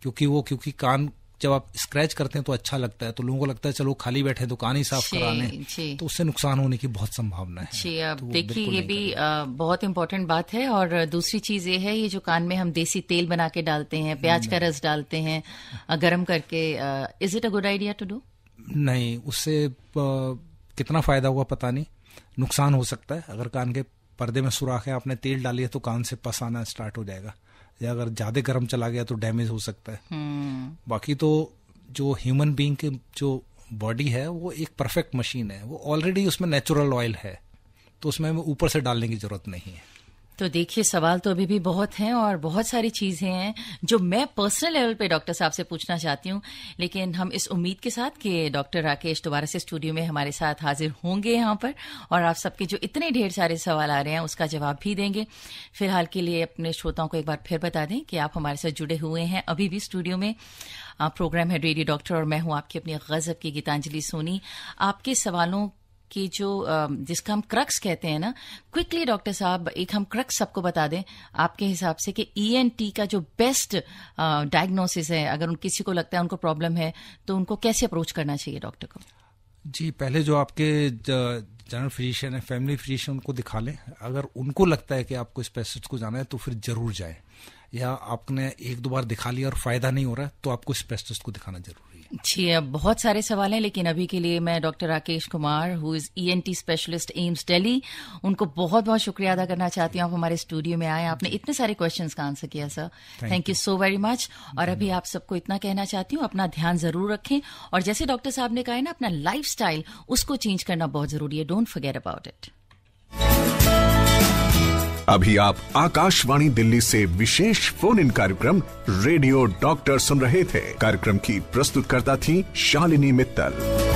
क्योंकि कान जब आप स्क्रैच करते हैं तो अच्छा लगता है, तो लोगों को लगता है चलो खाली बैठे तो कान ही साफ करा लें, तो उससे नुकसान होने की बहुत संभावना है। जी, अब देखिए ये भी बहुत इंपॉर्टेंट बात है। और दूसरी चीज ये है, ये जो कान में हम देसी तेल बना के डालते हैं, प्याज का रस डालते हैं गर्म करके, is it a good idea to do? नहीं, उससे कितना फायदा होगा पता नहीं, नुकसान हो सकता है। अगर कान के पर्दे में सुराख है, आपने तेल डाली है तो कान से पस आना स्टार्ट हो जाएगा, या अगर ज्यादा गर्म चला गया तो डैमेज हो सकता है। बाकी तो जो ह्यूमन बीइंग की जो बॉडी है वो एक परफेक्ट मशीन है, वो ऑलरेडी उसमें नेचुरल ऑयल है, तो उसमें ऊपर से डालने की जरूरत नहीं है। तो देखिए सवाल तो अभी भी बहुत हैं और बहुत सारी चीजें हैं जो मैं पर्सनल लेवल पे डॉक्टर साहब से पूछना चाहती हूँ, लेकिन हम इस उम्मीद के साथ कि डॉक्टर राकेश दोबारा से स्टूडियो में हमारे साथ हाजिर होंगे यहाँ पर, और आप सबके जो इतने ढेर सारे सवाल आ रहे हैं उसका जवाब भी देंगे। फिलहाल के लिए अपने श्रोताओं को एक बार फिर बता दें कि आप हमारे साथ जुड़े हुए हैं अभी भी स्टूडियो में। प्रोग्राम है रेडियो डॉक्टर और मैं हूँ आपकी अपनी गजब की गीतांजलि सोनी। आपके सवालों कि जो जिसका हम क्रक्स कहते हैं ना, क्विकली डॉक्टर साहब एक हम क्रक्स सबको बता दें आपके हिसाब से कि ENT का जो बेस्ट डायग्नोसिस है, अगर किसी को लगता है उनको प्रॉब्लम है तो उनको कैसे अप्रोच करना चाहिए डॉक्टर को? जी, पहले जो आपके जनरल फिजिशियन है, फैमिली फिजिशियन, उनको दिखा लें। अगर उनको लगता है कि आपको स्पेशलिस्ट को जाना है तो फिर जरूर जाएं, या आपने एक दो बार दिखा लिया और फायदा नहीं हो रहा है तो आपको स्पेशलिस्ट को दिखाना जरूरी है। जी, अब बहुत सारे सवाल हैं, लेकिन अभी के लिए मैं doctor Rakesh Kumar who is ENT specialist AIIMS Delhi, उनको बहुत बहुत शुक्रिया अदा करना चाहती हूँ। आप हमारे स्टूडियो में आए, आपने इतने सारे क्वेश्चंस का आंसर किया sir, thank you so very much. और अभी आप सबको इतना कहना चाहती हूँ, अपना ध्यान जरूर रखें, और जैसे डॉक्टर साहब ने कहा है ना, अपना लाइफस्टाइल उसको चेंज करना बहुत जरूरी है, डोंट फॉरगेट अबाउट इट। अभी आप आकाशवाणी दिल्ली से विशेष फोन इन कार्यक्रम रेडियो डॉक्टर सुन रहे थे। कार्यक्रम की प्रस्तुतकर्ता थी शालिनी मित्तल।